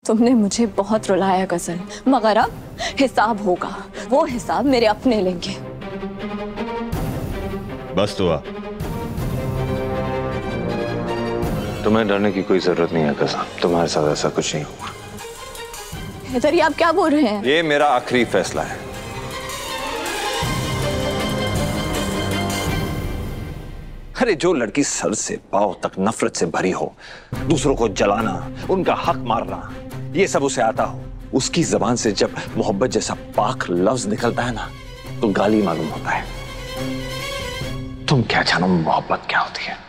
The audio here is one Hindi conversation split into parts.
तुमने मुझे बहुत रुलाया गजल, मगर अब हिसाब होगा। वो हिसाब मेरे अपने लेंगे। बस दुआ, तुम्हें डरने की कोई जरूरत नहीं है गजल, तुम्हारे साथ ऐसा कुछ नहीं होगा। हैदर, ये आप क्या बोल रहे हैं? ये मेरा आखिरी फैसला है। अरे जो लड़की सर से पांव तक नफरत से भरी हो, दूसरों को जलाना, उनका हक मारना, ये सब उसे आता हो, उसकी जबान से जब मोहब्बत जैसा पाक लफ्ज निकलता है ना, तो गाली मालूम होता है। तुम क्या जानो मोहब्बत क्या होती है?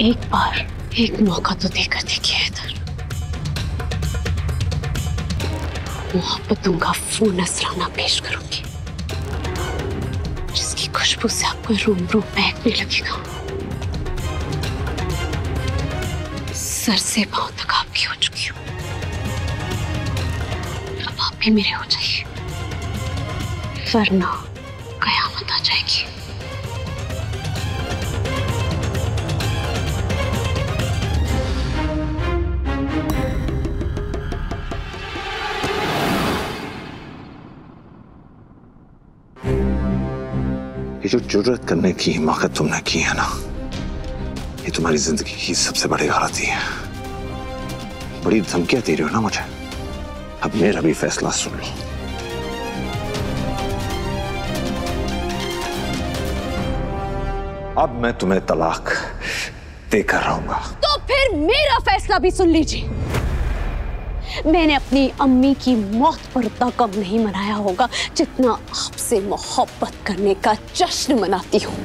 एक बार एक मौका तो देकर देखिए हैदर। मोहब्बतों का फूल नजराना पेश करूंगी, जिसकी खुशबू से आपका रूम रूम महकने लगेगा। सर से पांव तक आपकी हो चुकी हूं, अब आप भी मेरे हो जाइए, वरना कयामत आ जाएगी। ये जो जुर्रत करने की हिमाकत तुमने की है ना, ये तुम्हारी जिंदगी की सबसे बड़ी गलती है। बड़ी धमकियां दे रही हो ना मुझे, अब मेरा भी फैसला सुन लो। अब मैं तुम्हें तलाक देकर रहूंगा। तो फिर मेरा फैसला भी सुन लीजिए। मैंने अपनी अम्मी की मौत पर उतना कम नहीं मनाया होगा जितना आपसे मोहब्बत करने का जश्न मनाती हूँ।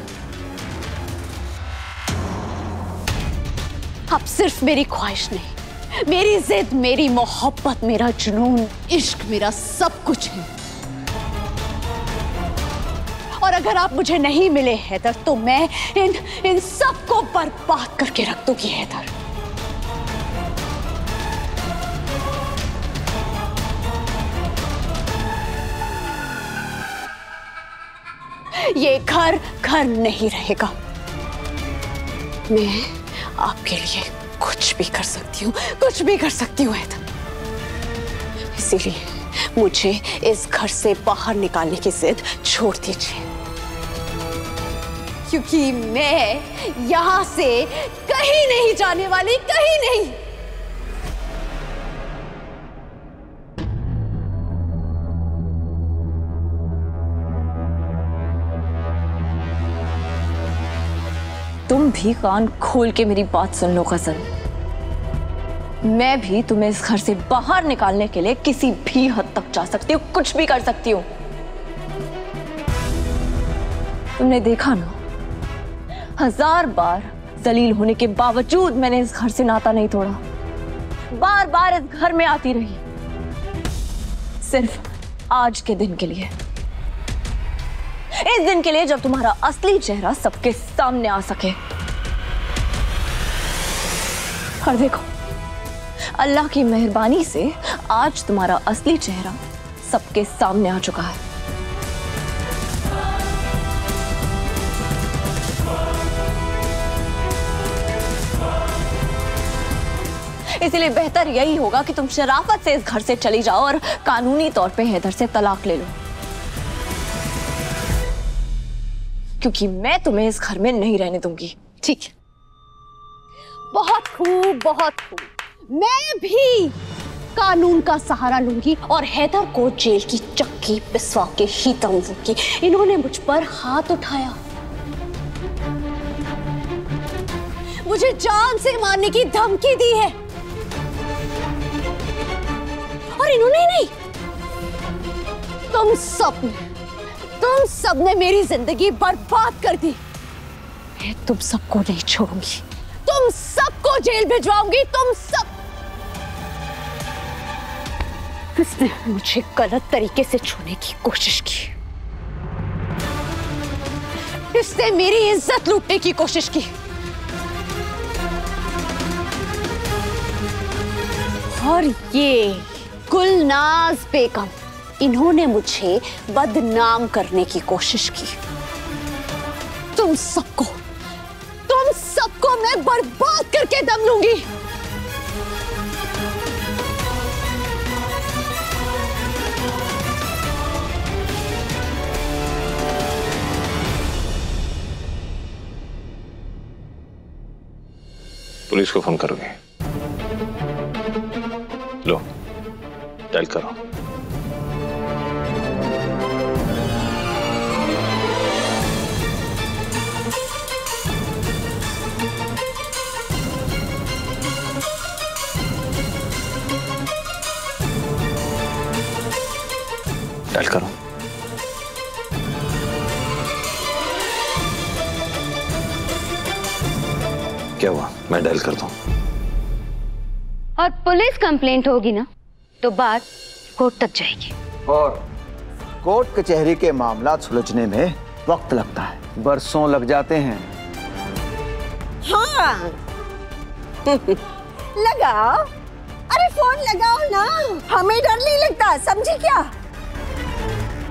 अब सिर्फ मेरी ख्वाहिश नहीं, मेरी जिद, मेरी मोहब्बत, मेरा जुनून, इश्क मेरा सब कुछ है। और अगर आप मुझे नहीं मिले हैदर, तो मैं इन सबको बर्बाद करके रख दूंगी हैदर। ये घर घर नहीं रहेगा। मैं आपके लिए कुछ भी कर सकती हूँ, कुछ भी कर सकती हूँ हैदर। इसीलिए मुझे इस घर से बाहर निकालने की जिद छोड़ दीजिए, क्योंकि मैं यहाँ से कहीं नहीं जाने वाली, कहीं नहीं। तुम भी कान खोल के मेरी बात सुन लो गजल। मैं भी तुम्हें इस घर से बाहर निकालने के लिए किसी भी हद तक जा सकती हूँ, कुछ भी कर सकती हूँ। तुमने देखा ना, 1000 बार जलील होने के बावजूद मैंने इस घर से नाता नहीं तोड़ा। बार बार इस घर में आती रही, सिर्फ आज के दिन के लिए। इस दिन के लिए जब तुम्हारा असली चेहरा सबके सामने आ सके। और देखो, अल्लाह की मेहरबानी से आज तुम्हारा असली चेहरा सबके सामने आ चुका है। इसीलिए बेहतर यही होगा कि तुम शराफत से इस घर से चली जाओ और कानूनी तौर पे हैदर से तलाक ले लो, क्योंकि मैं तुम्हें इस घर में नहीं रहने दूंगी। ठीक है, बहुत खूब, बहुत खूब। मैं भी कानून का सहारा लूंगी और हैदर को जेल की चक्की पिसवा के ही दम दूंगी। इन्होंने मुझ पर हाथ उठाया, मुझे जान से मारने की धमकी दी है, और इन्होंने नहीं, तुम सबने मेरी जिंदगी बर्बाद कर दी। मैं तुम सबको नहीं छोड़ूंगी, तुम सबको जेल भिजवाऊंगी, तुम सब। उसने मुझे गलत तरीके से छूने की कोशिश की, इसने मेरी इज्जत लूटने की कोशिश की और ये गुलनाज बेगम, इन्होंने मुझे बदनाम करने की कोशिश की। तुम सबको मैं बर्बाद करके दम लूंगी। पुलिस को फोन करोगे? लो, डायल करो। डायल करो। क्या हुआ? मैं डायल करता हूं। और पुलिस कंप्लेंट होगी ना तो बात कोर्ट तक जाएगी। और कोर्ट कचहरी के मामला सुलझने में वक्त लगता है, बरसों लग जाते हैं। हाँ लगाओ, अरे फोन लगाओ ना, हमें डर नहीं लगता, समझी क्या?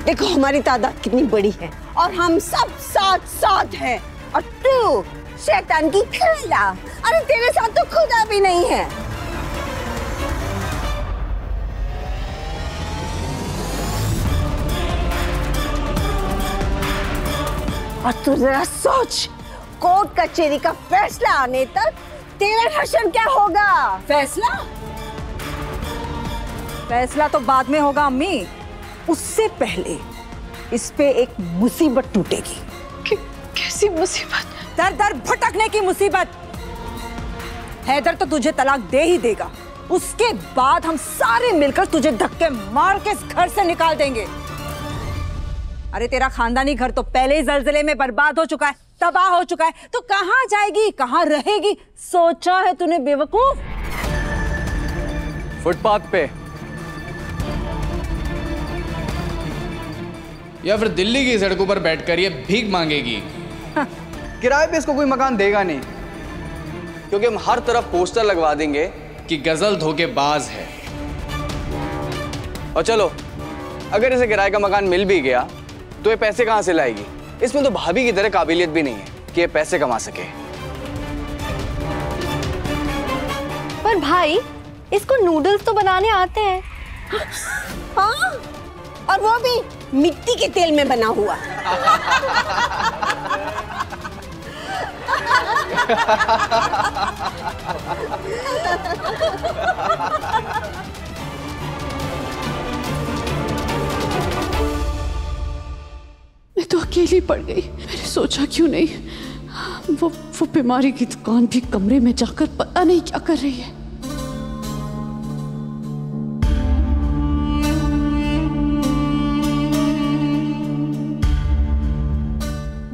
देखो हमारी तादाद कितनी बड़ी है और हम सब साथ साथ हैं। और तू शैतान की खेला, अरे तेरे साथ तो खुदा भी नहीं है। और तू जरा सोच, कोर्ट कचहरी का फैसला आने तक तेरा हश्र क्या होगा? फैसला तो बाद में होगा अम्मी, उससे पहले इस पे एक मुसीबत टूटेगी। कैसी मुसीबत? दर दर भटकने की मुसीबत। हैदर तो तुझे तलाक दे ही देगा, उसके बाद हम सारे मिलकर तुझे धक्के मार के इस घर से निकाल देंगे। अरे तेरा खानदानी घर तो पहले ही जलजले में बर्बाद हो चुका है, तबाह हो चुका है, तो कहां जाएगी, कहां रहेगी, सोचा है तूने बेवकूफ? फुटपाथ पे या फिर दिल्ली की सड़कों पर बैठकर ये भीख मांगेगी। किराए पे इसको कोई मकान देगा नहीं, क्योंकि हम हर तरफ पोस्टर लगवा देंगे कि गजल धोखेबाज है। और चलो, अगर इसे किराए का मकान मिल भी गया तो ये पैसे कहां से लाएगी? इसमें तो भाभी की तरह काबिलियत भी नहीं है कि ये पैसे कमा सके। पर भाई, इसको नूडल्स तो बनाने आते हैं। हाँ, और वो भी मिट्टी के तेल में बना हुआ। मैं तो अकेली पड़ गई। मैंने सोचा क्यों नहीं वो बीमारी की दुकान भी कमरे में जाकर पता नहीं क्या कर रही है।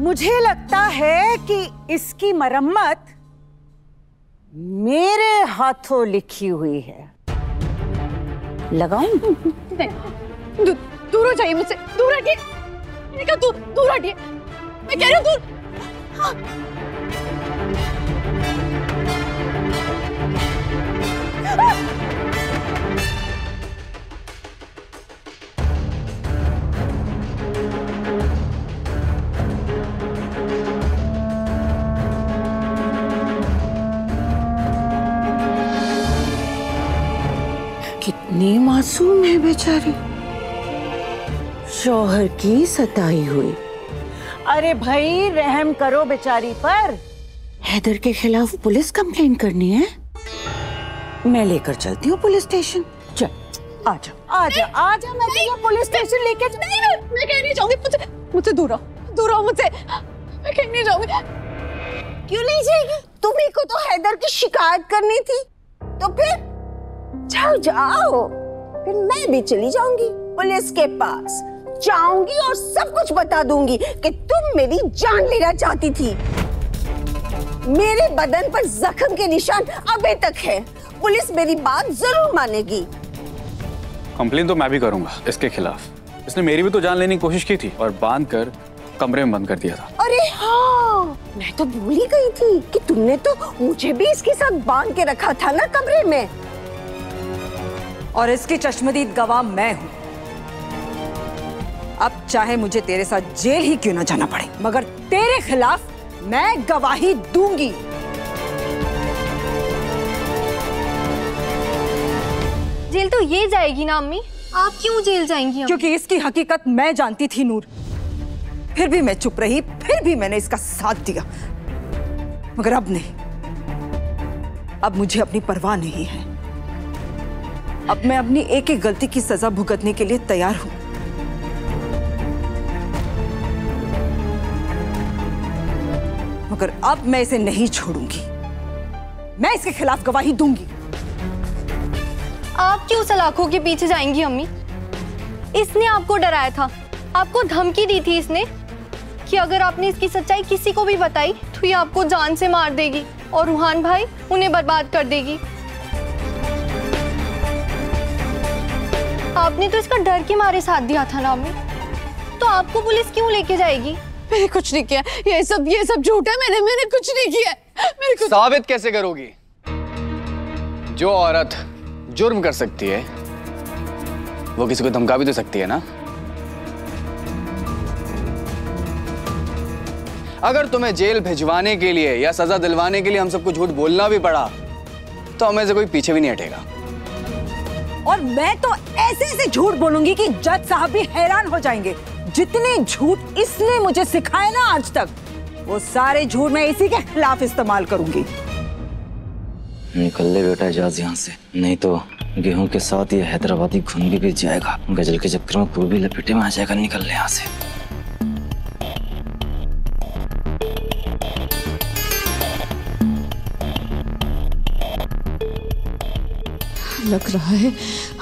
मुझे लगता है कि इसकी मरम्मत मेरे हाथों लिखी हुई है। लगाऊं? दूर हो जाइए मुझसे, दूर हटिए। मैंने कहा दूर हटिए, मैं कह रही हूँ दूर। हाँ। कितनी मासूम है बेचारी, शौहर की सताई हुई। अरे भाई रहम करो बेचारी पर। हैदर के खिलाफ पुलिस कंप्लेंट करनी है? मैं लेकर चलती हूँ पुलिस स्टेशन। चल आजा आजा आजा, मैं तुझे पुलिस स्टेशन लेके मैं कहीं नहीं जाऊंगी, मुझसे दूर रहो मुझसे, मैं कहीं नहीं जाऊंगी। क्यों नहीं जाएगी? तुम्ही को तो हैदर की शिकायत करनी थी, तो फिर जाओ जाओ, फिर मैं भी चली जाऊंगी पुलिस के पास, जाऊंगी और सब कुछ बता दूंगी कि तुम मेरी जान लेना चाहती थी। मेरे बदन पर जख्म के निशान अभी तक है, पुलिस मेरी बात जरूर मानेगी। कंप्लेन तो मैं भी करूंगा इसके खिलाफ। इसने मेरी भी तो जान लेने की कोशिश की थी और बांध कर कमरे में बंद कर दिया था। अरे हाँ, मैं तो भूल ही गई थी कि तुमने तो मुझे भी इसके साथ बांध के रखा था ना कमरे में। और इसकी चश्मदीद गवाह मैं हूं। अब चाहे मुझे तेरे साथ जेल ही क्यों ना जाना पड़े, मगर तेरे खिलाफ मैं गवाही दूंगी। जेल तो ये जाएगी ना अम्मी? आप क्यों जेल जाएंगी? क्योंकि इसकी हकीकत मैं जानती थी नूर। फिर भी मैं चुप रही, फिर भी मैंने इसका साथ दिया। मगर अब नहीं, अब मुझे अपनी परवाह नहीं है। अब मैं अपनी एक एक गलती की सजा भुगतने के लिए तैयार हूं। मगर अब मैं इसे नहीं छोड़ूंगी। मैं इसके खिलाफ गवाही दूंगी। आप क्यों सलाखों के पीछे जाएंगी अम्मी? इसने आपको डराया था, आपको धमकी दी थी इसने कि अगर आपने इसकी सच्चाई किसी को भी बताई तो ये आपको जान से मार देगी और रूहान भाई उन्हें बर्बाद कर देगी। आपने तो इसका डर के मारे साथ दिया था ना अम्मी, तो आपको पुलिस क्यों लेके जाएगी? मैंने कुछ नहीं किया, ये सब झूठ है। मैंने कुछ नहीं किया। साबित कैसे करोगी? जो औरत जुर्म कर सकती है वो किसी को धमका भी तो सकती है ना। अगर तुम्हें जेल भिजवाने के लिए या सजा दिलवाने के लिए हम सबको झूठ बोलना भी पड़ा तो हमें से कोई पीछे भी नहीं हटेगा। और मैं तो ऐसे ऐसे झूठ बोलूंगी कि जज साहब भी हैरान हो जाएंगे। जितने झूठ इसने मुझे सिखाए ना आज तक, वो सारे झूठ मैं इसी के खिलाफ इस्तेमाल करूंगी। निकल ले बेटा इजाज यहाँ से, नहीं तो गेहूं के साथ ये हैदराबादी घुन भी बीत जाएगा। गजल के चक्कर में तू भी लपेटे में आ जाएगा। निकल ले यहाँ से। लग रहा है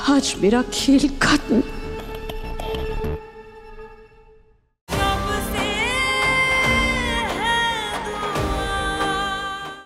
आज मेरा खेल खत्म।